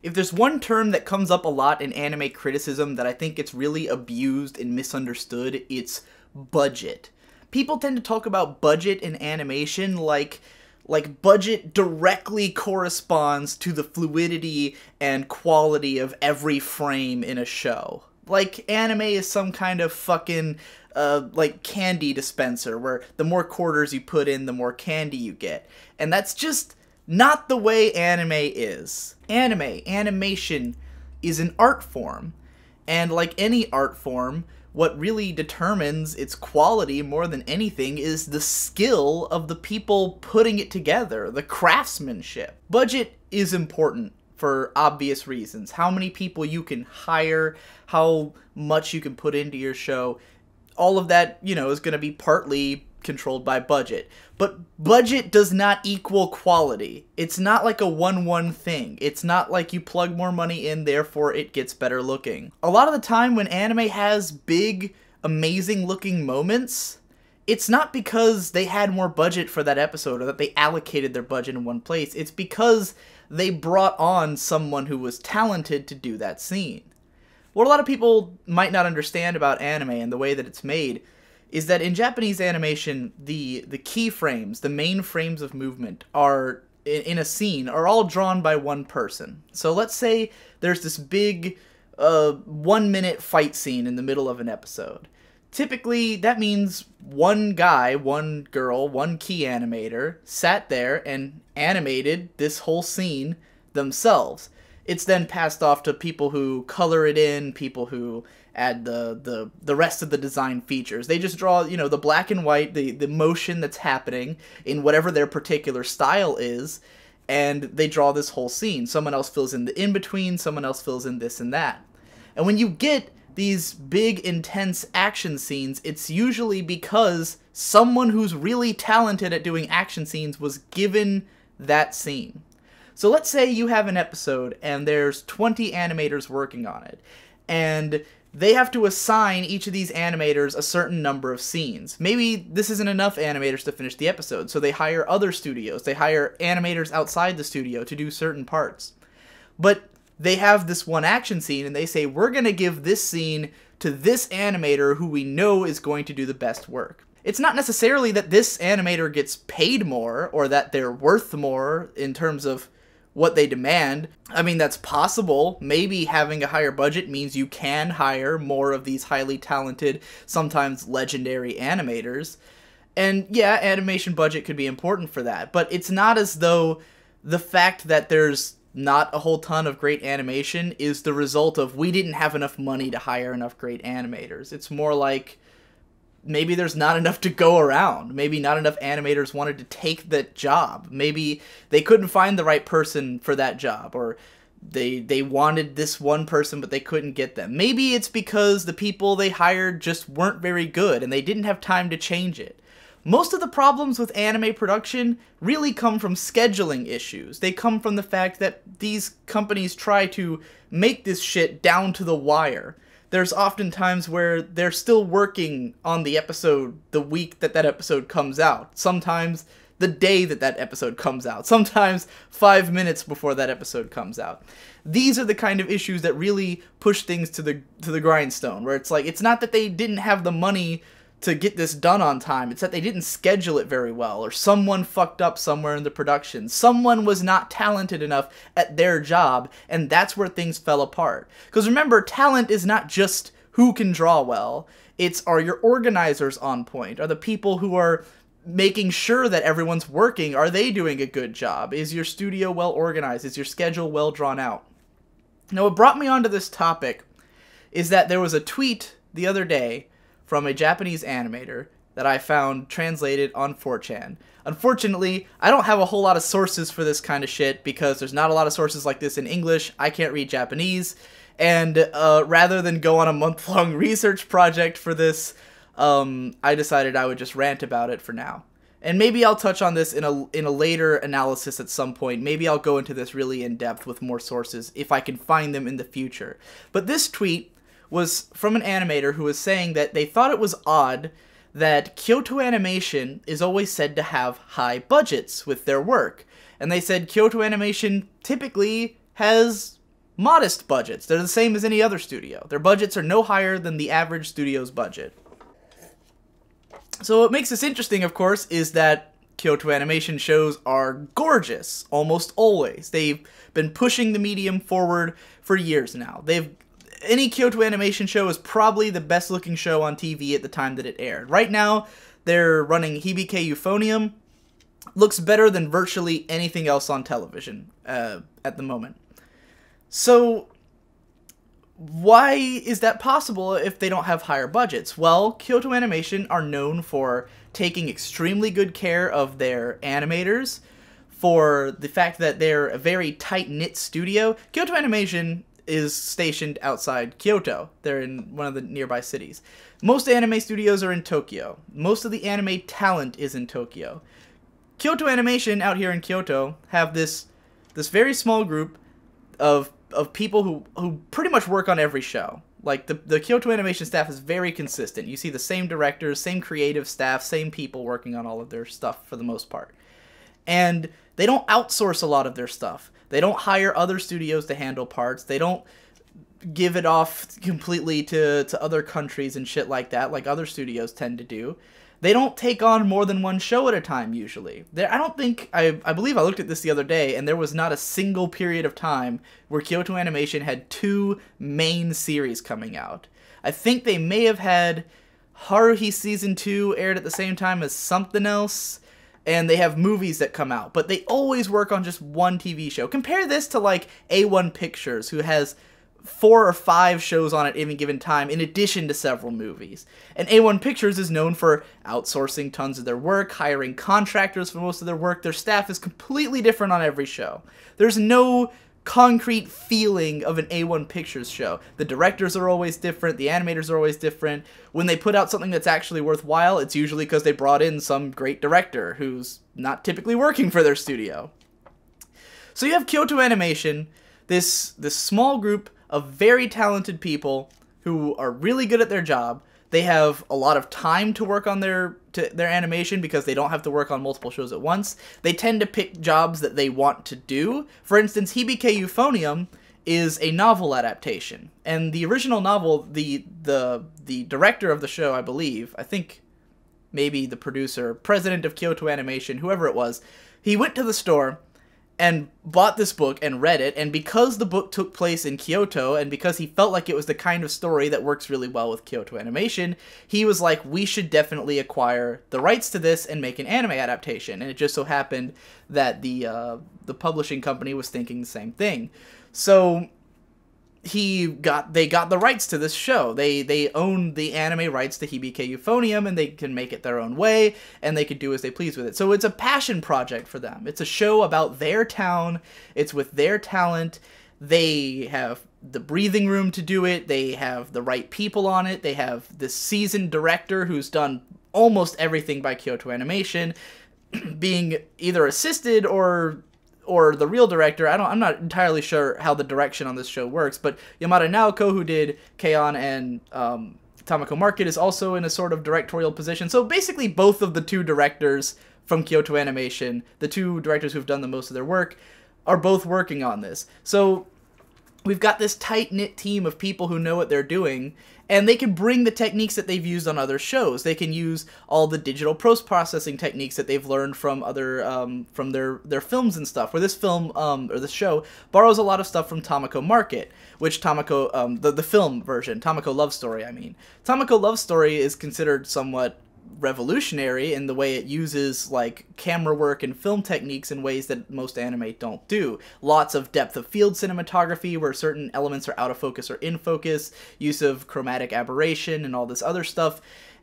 If there's one term that comes up a lot in anime criticism that I think gets really abused and misunderstood, it's budget. People tend to talk about budget in animation like budget directly corresponds to the fluidity and quality of every frame in a show. Like anime is some kind of fucking like candy dispenser where the more quarters you put in, the more candy you get. And that's just not the way anime is. Animation, is an art form. And like any art form, what really determines its quality more than anything is the skill of the people putting it together, the craftsmanship. Budget is important for obvious reasons. How many people you can hire, how much you can put into your show, all of that, you know, is going to be partly controlled by budget. But budget does not equal quality. It's not like a 1-1 thing. It's not like you plug more money in, therefore it gets better looking. A lot of the time when anime has big, amazing looking moments, it's not because they had more budget for that episode or that they allocated their budget in one place. It's because they brought on someone who was talented to do that scene. What a lot of people might not understand about anime and the way that it's made is that in Japanese animation, the key frames, the main frames of movement are in a scene are all drawn by one person. So let's say there's this big 1-minute fight scene in the middle of an episode. Typically, that means one guy, one girl, one key animator sat there and animated this whole scene themselves. It's then passed off to people who color it in, people who add the rest of the design features. They just draw, you know, the black and white, the motion that's happening in whatever their particular style is, and they draw this whole scene. Someone else fills in the in-between, someone else fills in this and that. And when you get these big, intense action scenes, it's usually because someone who's really talented at doing action scenes was given that scene. So let's say you have an episode and there's 20 animators working on it, and they have to assign each of these animators a certain number of scenes. Maybe this isn't enough animators to finish the episode, so they hire other studios. They hire animators outside the studio to do certain parts. But they have this one action scene, and they say, we're going to give this scene to this animator who we know is going to do the best work. It's not necessarily that this animator gets paid more, or that they're worth more in terms of what they demand. I mean, that's possible. Maybe having a higher budget means you can hire more of these highly talented, sometimes legendary animators. And yeah, animation budget could be important for that, but it's not as though the fact that there's not a whole ton of great animation is the result of we didn't have enough money to hire enough great animators. It's more like maybe there's not enough to go around. Maybe not enough animators wanted to take that job. Maybe they couldn't find the right person for that job, or they wanted this one person but they couldn't get them. Maybe it's because the people they hired just weren't very good and they didn't have time to change it. Most of the problems with anime production really come from scheduling issues. They come from the fact that these companies try to make this shit down to the wire. There's often times where they're still working on the episode the week that that episode comes out. Sometimes the day that that episode comes out. Sometimes 5 minutes before that episode comes out. These are the kind of issues that really push things to the grindstone, where it's like, it's not that they didn't have the money to get this done on time, it's that they didn't schedule it very well, or someone fucked up somewhere in the production. Someone was not talented enough at their job, and that's where things fell apart. Because remember, talent is not just who can draw well, it's are your organizers on point? Are the people who are making sure that everyone's working, are they doing a good job? Is your studio well organized? Is your schedule well drawn out? Now, what brought me onto this topic is that there was a tweet the other day from a Japanese animator that I found translated on 4chan. Unfortunately, I don't have a whole lot of sources for this kind of shit because there's not a lot of sources like this in English. I can't read Japanese, and rather than go on a month-long research project for this, I decided I would just rant about it for now. And maybe I'll touch on this in a later analysis at some point. Maybe I'll go into this really in depth with more sources if I can find them in the future. But this tweet was from an animator who was saying that they thought it was odd that Kyoto Animation is always said to have high budgets with their work. And they said Kyoto Animation typically has modest budgets. They're the same as any other studio. Their budgets are no higher than the average studio's budget. So what makes this interesting, of course, is that Kyoto Animation shows are gorgeous, almost always. They've been pushing the medium forward for years now. Any Kyoto Animation show is probably the best looking show on TV at the time that it aired. Right now, they're running Hibike Euphonium. Looks better than virtually anything else on television at the moment. So, why is that possible if they don't have higher budgets? Well, Kyoto Animation are known for taking extremely good care of their animators, for the fact that they're a very tight-knit studio. Kyoto Animation is stationed outside Kyoto. They're in one of the nearby cities. Most anime studios are in Tokyo. Most of the anime talent is in Tokyo. Kyoto Animation out here in Kyoto have this very small group of people who pretty much work on every show. Like, the Kyoto Animation staff is very consistent. You see the same directors, same creative staff, same people working on all of their stuff for the most part. And they don't outsource a lot of their stuff. They don't hire other studios to handle parts. They don't give it off completely to other countries and shit like that, like other studios tend to do. They don't take on more than one show at a time, usually. I believe I looked at this the other day, and there was not a single period of time where Kyoto Animation had 2 main series coming out. I think they may have had Haruhi Season 2 aired at the same time as something else, and they have movies that come out, but they always work on just one TV show. Compare this to, like, A1 Pictures, who has 4 or 5 shows on at any given time, in addition to several movies. And A1 Pictures is known for outsourcing tons of their work, hiring contractors for most of their work. Their staff is completely different on every show. There's no concrete feeling of an A1 Pictures show. The directors are always different, the animators are always different. When they put out something that's actually worthwhile, it's usually because they brought in some great director who's not typically working for their studio. So you have Kyoto Animation, this small group of very talented people who are really good at their job. They have a lot of time to work on their animation because they don't have to work on multiple shows at once. They tend to pick jobs that they want to do. For instance, Hibike Euphonium is a novel adaptation. And the original novel, the director of the show, I think maybe the producer, president of Kyoto Animation, whoever it was, he went to the store and bought this book and read it, and because the book took place in Kyoto, and because he felt like it was the kind of story that works really well with Kyoto Animation, he was like, we should definitely acquire the rights to this and make an anime adaptation. And it just so happened that the publishing company was thinking the same thing. So they got the rights to this show. They own the anime rights to Hibike Euphonium, and they can make it their own way, and they can do as they please with it. So it's a passion project for them. It's a show about their town. It's with their talent. They have the breathing room to do it. They have the right people on it. They have this seasoned director who's done almost everything by Kyoto Animation, being either assisted or the real director. I'm not entirely sure how the direction on this show works, but Yamada Naoko, who did K-On! And Tamako Market, is also in a sort of directorial position. So basically both of the 2 directors from Kyoto Animation, the 2 directors who've done the most of their work, are both working on this. So we've got this tight-knit team of people who know what they're doing, and they can bring the techniques that they've used on other shows. They can use all the digital post-processing techniques that they've learned from other, from their films and stuff. Where this film, or this show, borrows a lot of stuff from Tamako Market, which Tamako, the film version, Tamako Love Story, I mean. Tamako Love Story is considered somewhat revolutionary in the way it uses, like, camera work and film techniques in ways that most anime don't do. Lots of depth of field cinematography where certain elements are out of focus or in focus, use of chromatic aberration and all this other stuff,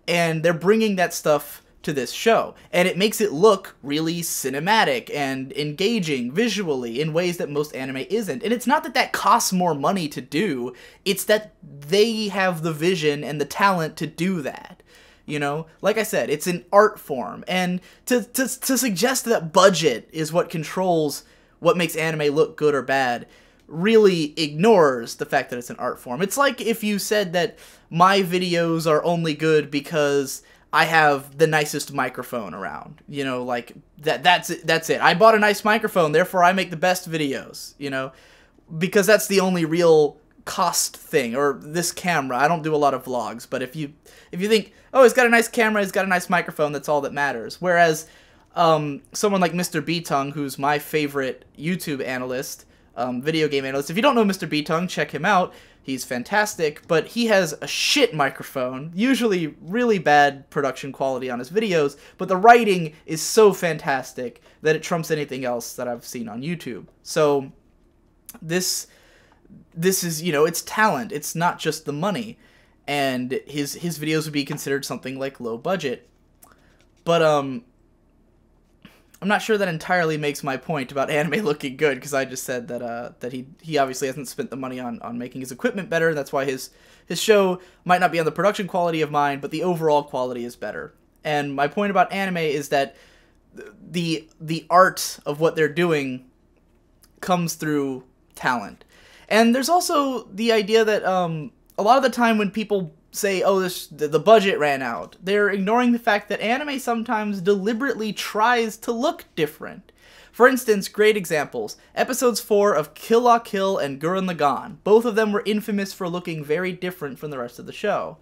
and they're bringing that stuff to this show, and it makes it look really cinematic and engaging visually in ways that most anime isn't. And it's not that that costs more money to do, it's that they have the vision and the talent to do that. You know, like I said, it's an art form, and to suggest that budget is what controls what makes anime look good or bad really ignores the fact that it's an art form. It's like if you said that my videos are only good because I have the nicest microphone around. You know, like that's it. I bought a nice microphone, therefore I make the best videos, you know. because that's the only real cost thing. Or this camera, I don't do a lot of vlogs, but if you think, oh, he's got a nice camera, he's got a nice microphone, that's all that matters. Whereas someone like Mr. Beatung, who's my favorite YouTube analyst, video game analyst, if you don't know Mr. Beatung, check him out. He's fantastic, but he has a shit microphone, usually really bad production quality on his videos, but the writing is so fantastic that it trumps anything else that I've seen on YouTube. So this is, you know, it's talent, it's not just the money, and his videos would be considered something like low budget. But I'm not sure that entirely makes my point about anime looking good, because I just said that he obviously hasn't spent the money on making his equipment better. That's why his show might not be on the production quality of mine, but the overall quality is better. And my point about anime is that the art of what they're doing comes through talent. And there's also the idea that a lot of the time when people say, oh, the budget ran out, they're ignoring the fact that anime sometimes deliberately tries to look different. For instance, great examples, episodes 4 of Kill la Kill and Gurren Lagann. Both of them were infamous for looking very different from the rest of the show.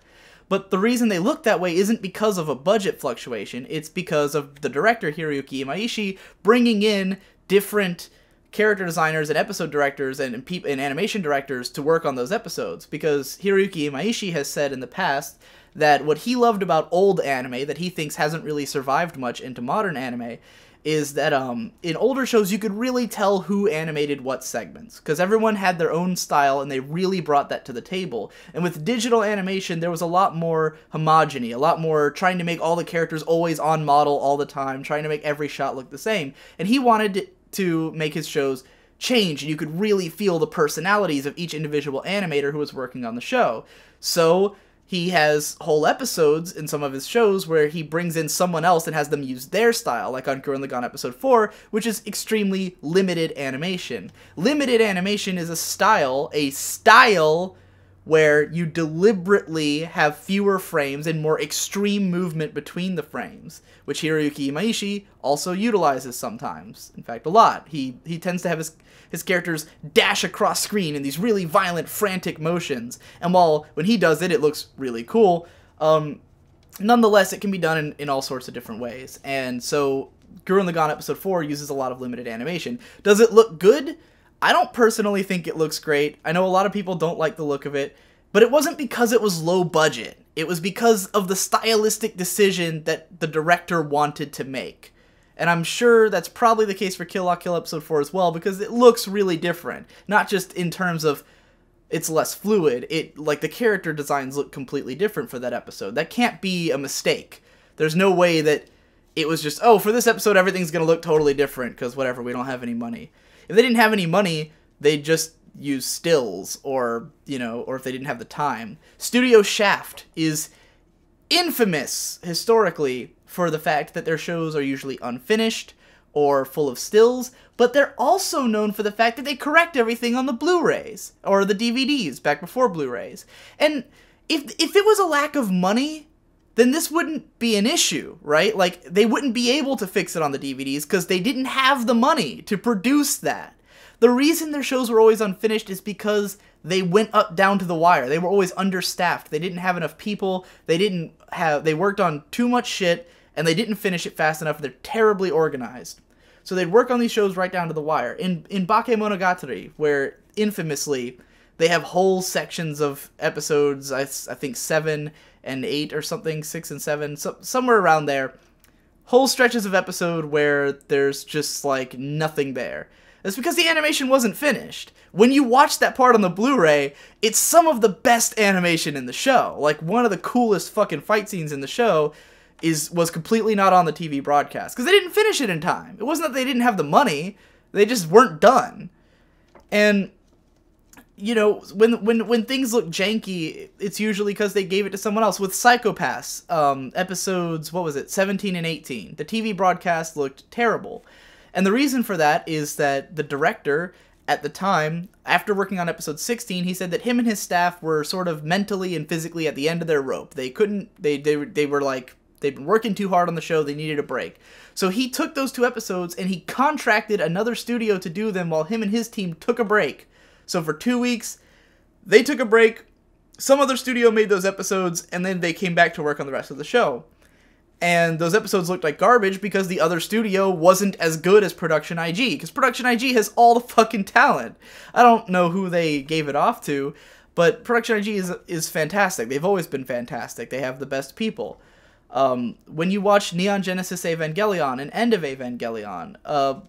But the reason they look that way isn't because of a budget fluctuation, it's because of the director, Hiroyuki Imaishi, bringing in different character designers and episode directors and animation directors to work on those episodes, because Hiroyuki Imaishi has said in the past that what he loved about old anime that he thinks hasn't really survived much into modern anime is that in older shows you could really tell who animated what segments, because everyone had their own style and they really brought that to the table. And with digital animation there was a lot more homogeny, a lot more trying to make all the characters always on model all the time, trying to make every shot look the same, and he wanted to make his shows change, and you could really feel the personalities of each individual animator who was working on the show. So he has whole episodes in some of his shows where he brings in someone else and has them use their style, like on Gurren Lagann episode 4, which is extremely limited animation. Limited animation is a style where you deliberately have fewer frames and more extreme movement between the frames, which Hiroyuki Imaishi also utilizes sometimes. In fact, a lot. He tends to have his characters dash across screen in these really violent, frantic motions, and when he does it, it looks really cool. Nonetheless, it can be done in all sorts of different ways, and so Gurren Lagann episode 4 uses a lot of limited animation. Does it look good? I don't personally think it looks great. I know a lot of people don't like the look of it, but it wasn't because it was low budget. It was because of the stylistic decision that the director wanted to make. And I'm sure that's probably the case for Kill la Kill episode 4 as well, because it looks really different. Not just in terms of it's less fluid, like the character designs look completely different for that episode. That can't be a mistake. There's no way that it was just, oh, for this episode everything's gonna look totally different, because whatever, we don't have any money. If they didn't have any money, they'd just use stills, or, you know, or if they didn't have the time. Studio Shaft is infamous, historically, for the fact that their shows are usually unfinished or full of stills, but they're also known for the fact that they correct everything on the Blu-rays, or the DVDs, back before Blu-rays. And if it was a lack of money, then this wouldn't be an issue, right? Like, they wouldn't be able to fix it on the DVDs because they didn't have the money to produce that. The reason their shows were always unfinished is because they went down to the wire. They were always understaffed. They didn't have enough people. They worked on too much shit, and they didn't finish it fast enough. They're terribly organized. So they'd work on these shows right down to the wire. In Bakemonogatari, where infamously they have whole sections of episodes, I think 7 and 8 or something, 6 and 7, somewhere around there, whole stretches of episode where there's just like nothing there. That's because the animation wasn't finished. When you watch that part on the Blu-ray, it's some of the best animation in the show. Like, one of the coolest fucking fight scenes in the show was completely not on the TV broadcast, because they didn't finish it in time. It wasn't that they didn't have the money, they just weren't done. And, you know, when things look janky, it's usually because they gave it to someone else. With Psycho-Pass, episodes, 17 and 18, the TV broadcast looked terrible. And the reason for that is that the director, at the time, after working on episode 16, he said that him and his staff were sort of mentally and physically at the end of their rope. They were like, they'd been working too hard on the show, they needed a break. So he took those 2 episodes and he contracted another studio to do them while him and his team took a break, So for 2 weeks, they took a break, some other studio made those episodes, and then they came back to work on the rest of the show. And those episodes looked like garbage because the other studio wasn't as good as Production IG. Because Production IG has all the fucking talent. I don't know who they gave it off to, but Production IG is fantastic. They've always been fantastic. They have the best people. When you watch Neon Genesis Evangelion and End of Evangelion,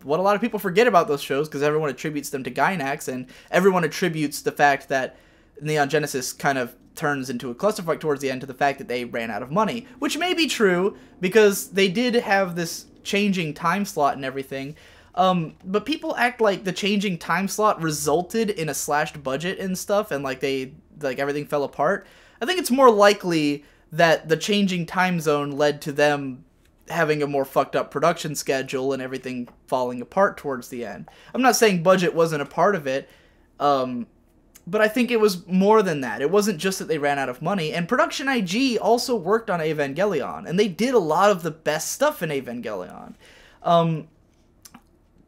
what a lot of people forget about those shows, because everyone attributes them to Gainax, and everyone attributes the fact that Neon Genesis kind of turns into a clusterfuck towards the end to the fact that they ran out of money, which may be true, because they did have this changing time slot and everything, but people act like the changing time slot resulted in a slashed budget and stuff, and like everything fell apart. I think it's more likely that the changing time zone led to them having a more fucked up production schedule and everything falling apart towards the end. I'm not saying budget wasn't a part of it, but I think it was more than that. It wasn't just that they ran out of money. And Production IG also worked on Evangelion, and they did a lot of the best stuff in Evangelion.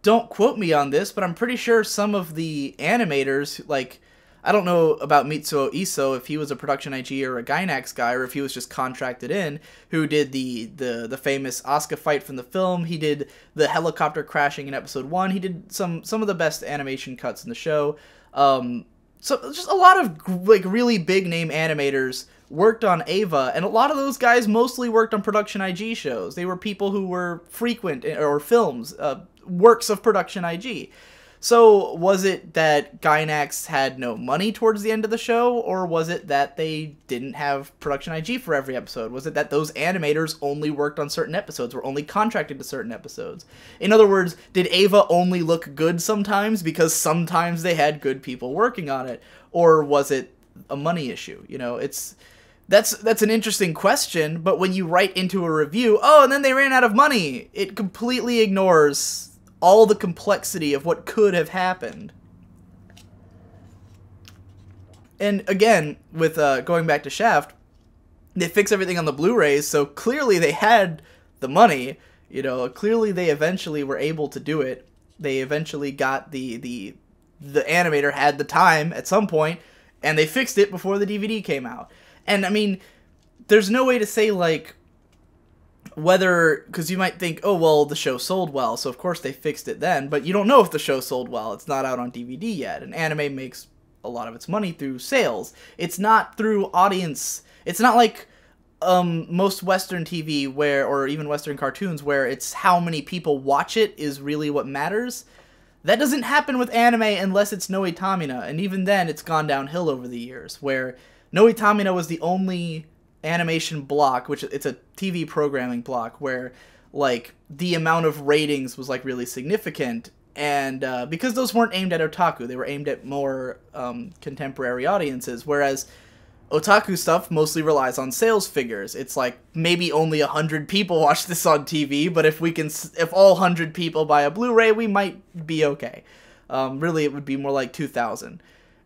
Don't quote me on this, but I'm pretty sure some of the animators, like, I don't know about Mitsuo Iso, if he was a Production IG or a Gainax guy, or if he was just contracted in, who did the famous Asuka fight from the film. He did the helicopter crashing in episode 1. He did some of the best animation cuts in the show. So just a lot of like really big name animators worked on Eva, and a lot of those guys mostly worked on Production IG shows. They were people who were frequent, or films, works of Production IG. So was it that Gainax had no money towards the end of the show, or was it that they didn't have Production IG for every episode? Was it that those animators only worked on certain episodes, were only contracted to certain episodes? In other words, did Eva only look good sometimes because sometimes they had good people working on it? Or was it a money issue? You know, that's an interesting question, but when you write into a review, oh, and then they ran out of money, it completely ignores all the complexity of what could have happened. And again, with going back to Shaft, they fix everything on the Blu-rays, so clearly they had the money. You know, clearly they eventually were able to do it. They eventually got the animator had the time at some point, and they fixed it before the DVD came out. And I mean, there's no way to say like whether, because you might think, oh, well, the show sold well, so of course they fixed it then, but you don't know if the show sold well. It's not out on DVD yet, and anime makes a lot of its money through sales. It's not through audience. It's not like most Western TV or even Western cartoons where it's how many people watch it is really what matters. That doesn't happen with anime unless it's Noitamina, and even then it's gone downhill over the years, where Noitamina was the only animation block, which it's a TV programming block, where like the amount of ratings was like really significant, and because those weren't aimed at otaku, they were aimed at more contemporary audiences, whereas otaku stuff mostly relies on sales figures. It's like maybe only 100 people watch this on TV, but if all 100 people buy a Blu-ray, we might be okay. Really, it would be more like 2,000.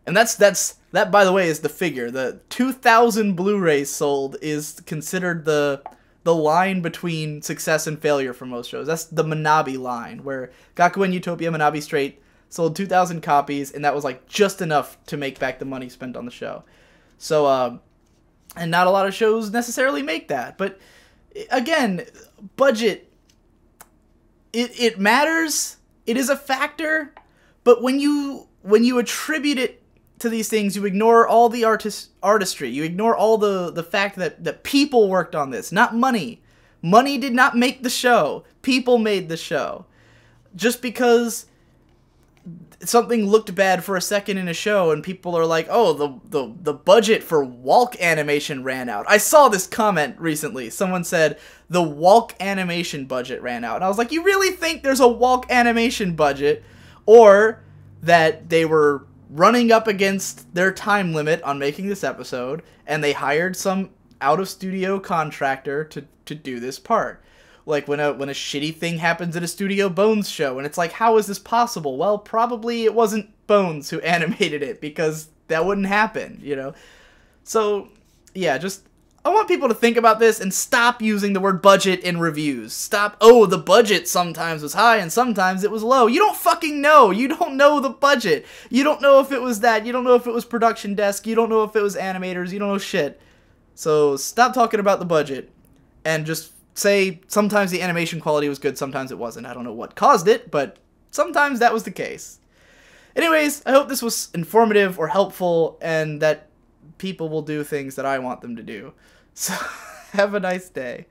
And that, by the way, is the figure. The 2,000 Blu-rays sold is considered the line between success and failure for most shows. That's the Manabi line, where Gakuen Utopia Manabi Straight sold 2,000 copies, and that was like just enough to make back the money spent on the show. So, and not a lot of shows necessarily make that. But again, budget, it matters. It is a factor. But when you attribute it to these things, you ignore all the artistry. You ignore all the fact that people worked on this, not money. Money did not make the show. People made the show. Just because something looked bad for a second in a show and people are like, oh, the budget for Walk animation ran out. I saw this comment recently. Someone said the Walk animation budget ran out. And I was like, you really think there's a Walk animation budget? Or that they were running up against their time limit on making this episode, and they hired some out-of-studio contractor to do this part. Like when a shitty thing happens at a Studio Bones show, and it's like, how is this possible? Well, probably it wasn't Bones who animated it, because that wouldn't happen, you know? So, yeah, just I want people to think about this and stop using the word budget in reviews. Stop, oh, the budget sometimes was high and sometimes it was low. You don't fucking know. You don't know the budget. You don't know if it was that. You don't know if it was production desk. You don't know if it was animators. You don't know shit. So stop talking about the budget and just say sometimes the animation quality was good, sometimes it wasn't. I don't know what caused it, but sometimes that was the case. Anyways, I hope this was informative or helpful and that people will do things that I want them to do. So, have a nice day.